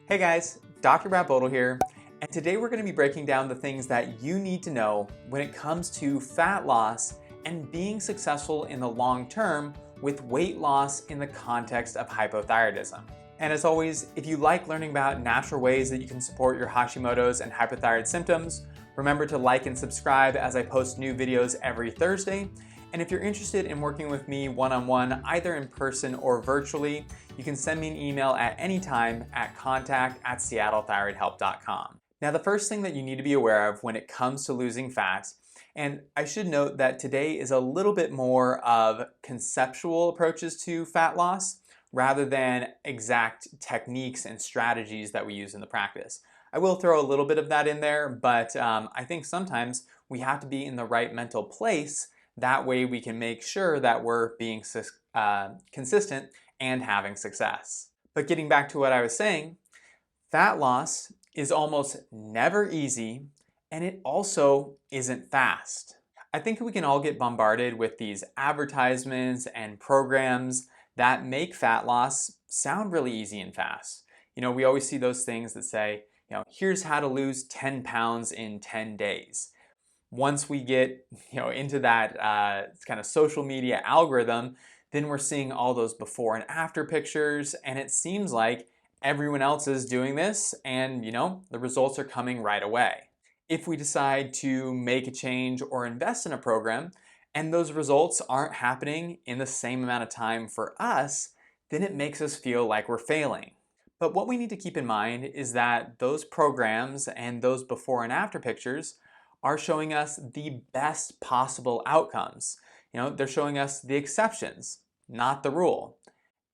Hey guys, Dr. Bodle here, and today we're going to be breaking down the things that you need to know when it comes to fat loss and being successful in the long term with weight loss in the context of hypothyroidism. And as always, if you like learning about natural ways that you can support your Hashimoto's and hypothyroid symptoms, remember to like and subscribe as I post new videos every Thursday. And if you're interested in working with me one-on-one, either in person or virtually, you can send me an email at any time at contact@seattlethyroidhelp.com. Now, the first thing that you need to be aware of when it comes to losing fat, and I should note that today is a little bit more of conceptual approaches to fat loss rather than exact techniques and strategies that we use in the practice. I will throw a little bit of that in there, but I think sometimes we have to be in the right mental place. That way we can make sure that we're being consistent and having success. But getting back to what I was saying, fat loss is almost never easy, and it also isn't fast. I think we can all get bombarded with these advertisements and programs that make fat loss sound really easy and fast. You know, we always see those things that say, here's how to lose 10 pounds in 10 days. Once we get into that kind of social media algorithm, then we're seeing all those before and after pictures, and it seems like everyone else is doing this, and the results are coming right away. If we decide to make a change or invest in a program, and those results aren't happening in the same amount of time for us, then it makes us feel like we're failing. But what we need to keep in mind is that those programs and those before and after pictures are showing us the best possible outcomes. They're showing us the exceptions, not the rule.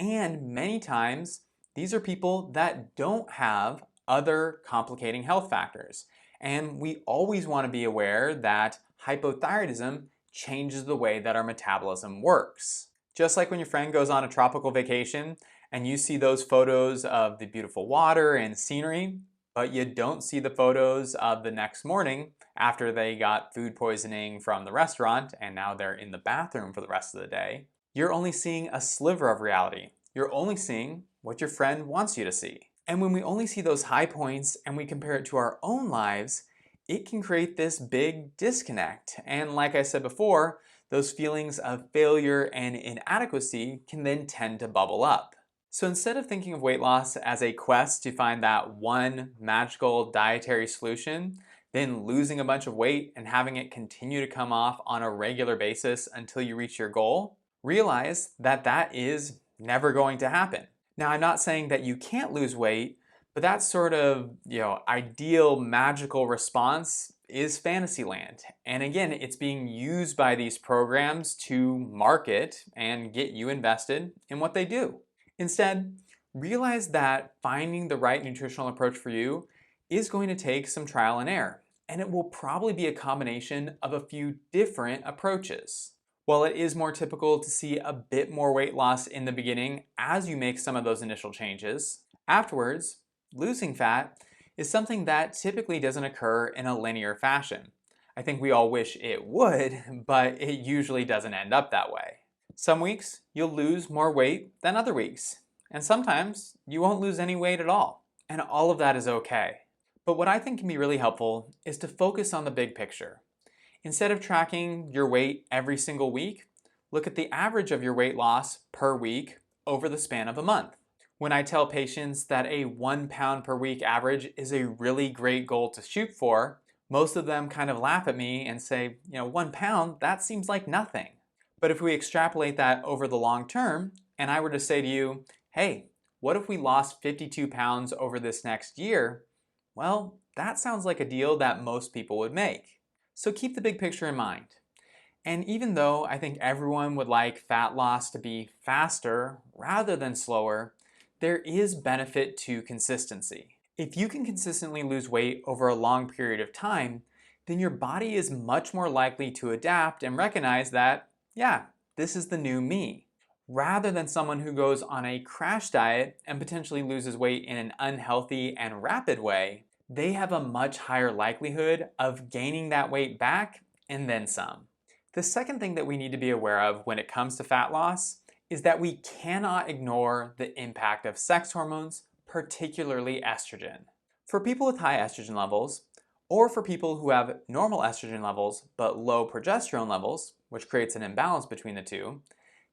And many times, these are people that don't have other complicating health factors. And we always want to be aware that hypothyroidism changes the way that our metabolism works. Just like when your friend goes on a tropical vacation and you see those photos of the beautiful water and scenery, but you don't see the photos of the next morning after they got food poisoning from the restaurant and now they're in the bathroom for the rest of the day. You're only seeing a sliver of reality. You're only seeing what your friend wants you to see. And when we only see those high points and we compare it to our own lives, it can create this big disconnect. And like I said before, those feelings of failure and inadequacy can then tend to bubble up. So instead of thinking of weight loss as a quest to find that one magical dietary solution, then losing a bunch of weight and having it continue to come off on a regular basis until you reach your goal, realize that that is never going to happen. Now, I'm not saying that you can't lose weight, but that sort of, ideal magical response is fantasy land. And again, it's being used by these programs to market and get you invested in what they do. Instead, realize that finding the right nutritional approach for you is going to take some trial and error, and it will probably be a combination of a few different approaches. While it is more typical to see a bit more weight loss in the beginning as you make some of those initial changes, afterwards, losing fat is something that typically doesn't occur in a linear fashion. I think we all wish it would, but it usually doesn't end up that way. Some weeks, you'll lose more weight than other weeks, and sometimes you won't lose any weight at all, and all of that is okay. But what I think can be really helpful is to focus on the big picture. Instead of tracking your weight every single week, look at the average of your weight loss per week over the span of a month. When I tell patients that a 1 pound per week average is a really great goal to shoot for, most of them kind of laugh at me and say, 1 pound, that seems like nothing. But if we extrapolate that over the long term, and I were to say to you, hey, what if we lost 52 pounds over this next year? Well, that sounds like a deal that most people would make. So keep the big picture in mind. And even though I think everyone would like fat loss to be faster rather than slower, there is benefit to consistency. If you can consistently lose weight over a long period of time, then your body is much more likely to adapt and recognize that, yeah, this is the new me. Rather than someone who goes on a crash diet and potentially loses weight in an unhealthy and rapid way, they have a much higher likelihood of gaining that weight back and then some. The second thing that we need to be aware of when it comes to fat loss is that we cannot ignore the impact of sex hormones, particularly estrogen. For people with high estrogen levels, or for people who have normal estrogen levels but low progesterone levels, which creates an imbalance between the two,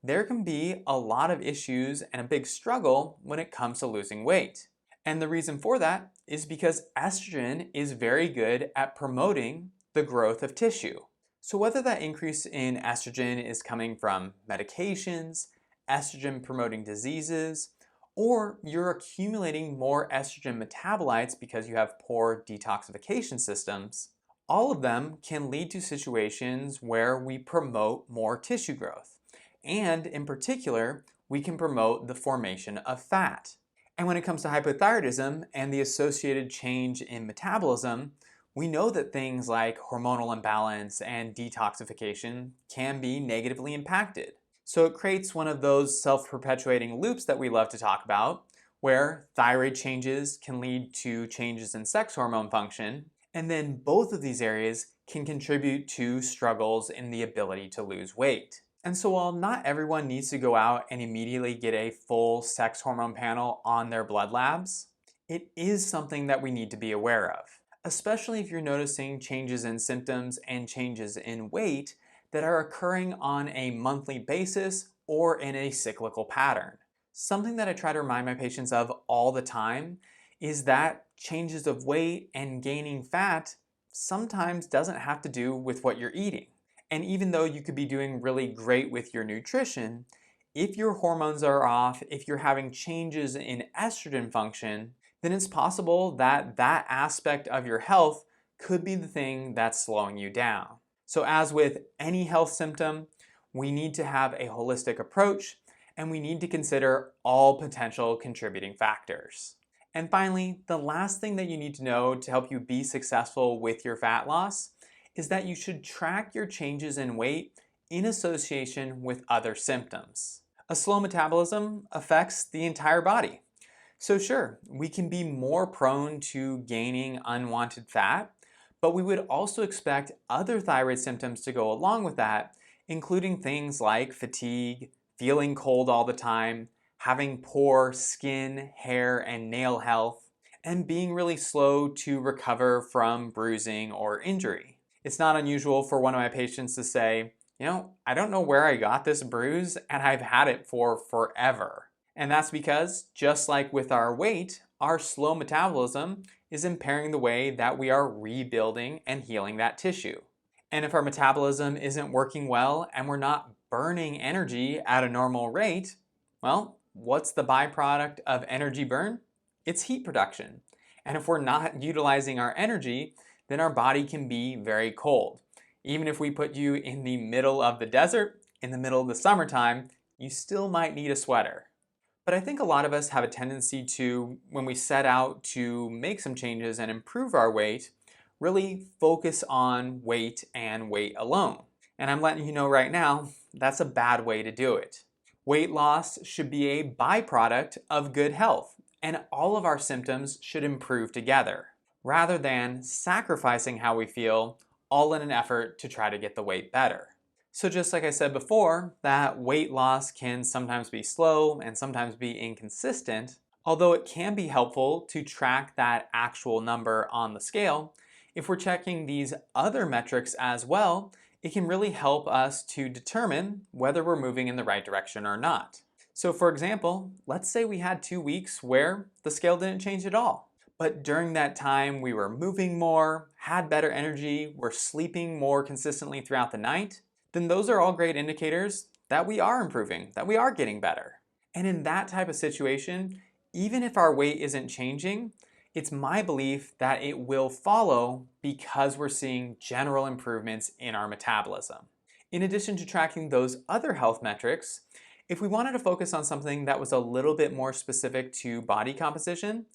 there can be a lot of issues and a big struggle when it comes to losing weight. And the reason for that is because estrogen is very good at promoting the growth of tissue. So whether that increase in estrogen is coming from medications, estrogen promoting diseases, or you're accumulating more estrogen metabolites because you have poor detoxification systems, all of them can lead to situations where we promote more tissue growth. And in particular, we can promote the formation of fat. And when it comes to hypothyroidism and the associated change in metabolism, we know that things like hormonal imbalance and detoxification can be negatively impacted. So it creates one of those self-perpetuating loops that we love to talk about, where thyroid changes can lead to changes in sex hormone function, and then both of these areas can contribute to struggles in the ability to lose weight. And so while not everyone needs to go out and immediately get a full sex hormone panel on their blood labs, it is something that we need to be aware of, especially if you're noticing changes in symptoms and changes in weight that are occurring on a monthly basis or in a cyclical pattern. Something that I try to remind my patients of all the time is that changes of weight and gaining fat sometimes doesn't have to do with what you're eating. And even though you could be doing really great with your nutrition, if your hormones are off, if you're having changes in estrogen function, then it's possible that that aspect of your health could be the thing that's slowing you down. So as with any health symptom, we need to have a holistic approach and we need to consider all potential contributing factors. And finally, the last thing that you need to know to help you be successful with your fat loss is that you should track your changes in weight in association with other symptoms. A slow metabolism affects the entire body. So sure, we can be more prone to gaining unwanted fat, but we would also expect other thyroid symptoms to go along with that, including things like fatigue, feeling cold all the time, having poor skin, hair, and nail health, and being really slow to recover from bruising or injury. It's not unusual for one of my patients to say, I don't know where I got this bruise and I've had it for forever. And that's because, just like with our weight, our slow metabolism is impairing the way that we are rebuilding and healing that tissue. And if our metabolism isn't working well and we're not burning energy at a normal rate, well, what's the byproduct of energy burn? It's heat production. And if we're not utilizing our energy, then our body can be very cold. Even if we put you in the middle of the desert, in the middle of the summertime, you still might need a sweater. But I think a lot of us have a tendency to, when we set out to make some changes and improve our weight, really focus on weight and weight alone. And I'm letting you know right now, that's a bad way to do it. Weight loss should be a byproduct of good health, and all of our symptoms should improve together, rather than sacrificing how we feel, all in an effort to try to get the weight better. So just like I said before, that weight loss can sometimes be slow and sometimes be inconsistent, although it can be helpful to track that actual number on the scale. If we're checking these other metrics as well, it can really help us to determine whether we're moving in the right direction or not. So for example, let's say we had 2 weeks where the scale didn't change at all. But during that time, we were moving more, had better energy, were sleeping more consistently throughout the night, then those are all great indicators that we are improving, that we are getting better. And in that type of situation, even if our weight isn't changing, it's my belief that it will follow because we're seeing general improvements in our metabolism. In addition to tracking those other health metrics, if we wanted to focus on something that was a little bit more specific to body composition,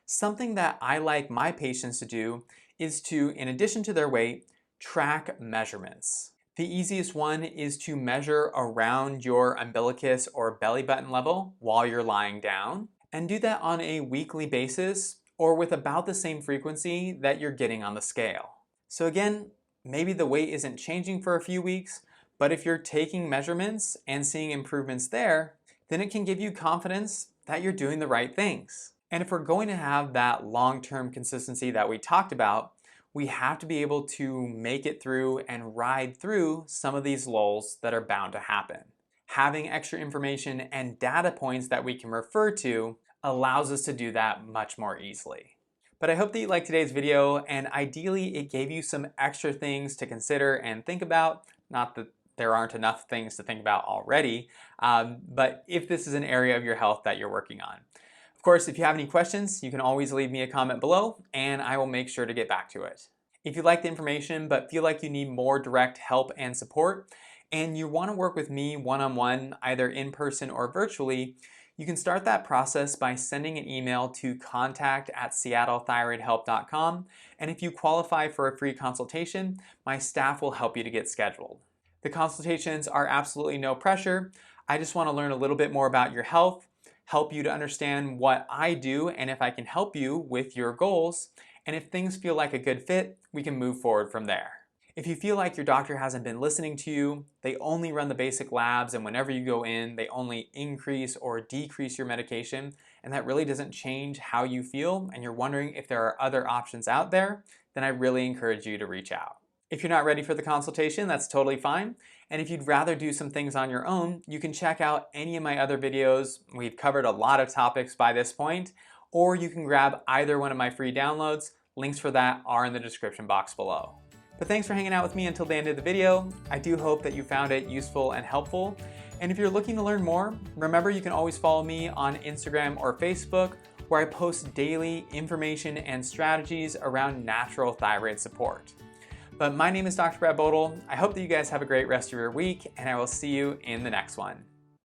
something that I like my patients to do is to, in addition to their weight, track measurements. The easiest one is to measure around your umbilicus or belly button level while you're lying down, and do that on a weekly basis or with about the same frequency that you're getting on the scale. So again, maybe the weight isn't changing for a few weeks, but if you're taking measurements and seeing improvements there, then it can give you confidence that you're doing the right things. And if we're going to have that long-term consistency that we talked about, we have to be able to make it through and ride through some of these lulls that are bound to happen. Having extra information and data points that we can refer to allows us to do that much more easily. But I hope that you liked today's video, and ideally it gave you some extra things to consider and think about. Not that there aren't enough things to think about already, but if this is an area of your health that you're working on. Of course, if you have any questions, you can always leave me a comment below, and I will make sure to get back to it. If you like the information but feel like you need more direct help and support, and you want to work with me one-on-one, either in person or virtually, you can start that process by sending an email to contact@seattlethyroidhelp.com, and if you qualify for a free consultation, my staff will help you to get scheduled. The consultations are absolutely no pressure. I just want to learn a little bit more about your health, help you to understand what I do and if I can help you with your goals, and if things feel like a good fit, we can move forward from there. If you feel like your doctor hasn't been listening to you, they only run the basic labs, and whenever you go in, they only increase or decrease your medication, and that really doesn't change how you feel, and you're wondering if there are other options out there, then I really encourage you to reach out. If you're not ready for the consultation, that's totally fine. And if you'd rather do some things on your own, you can check out any of my other videos. We've covered a lot of topics by this point, or you can grab either one of my free downloads. Links for that are in the description box below. But thanks for hanging out with me until the end of the video. I do hope that you found it useful and helpful. And if you're looking to learn more, remember you can always follow me on Instagram or Facebook, where I post daily information and strategies around natural thyroid support. But my name is Dr. Bodle. I hope that you guys have a great rest of your week, and I will see you in the next one.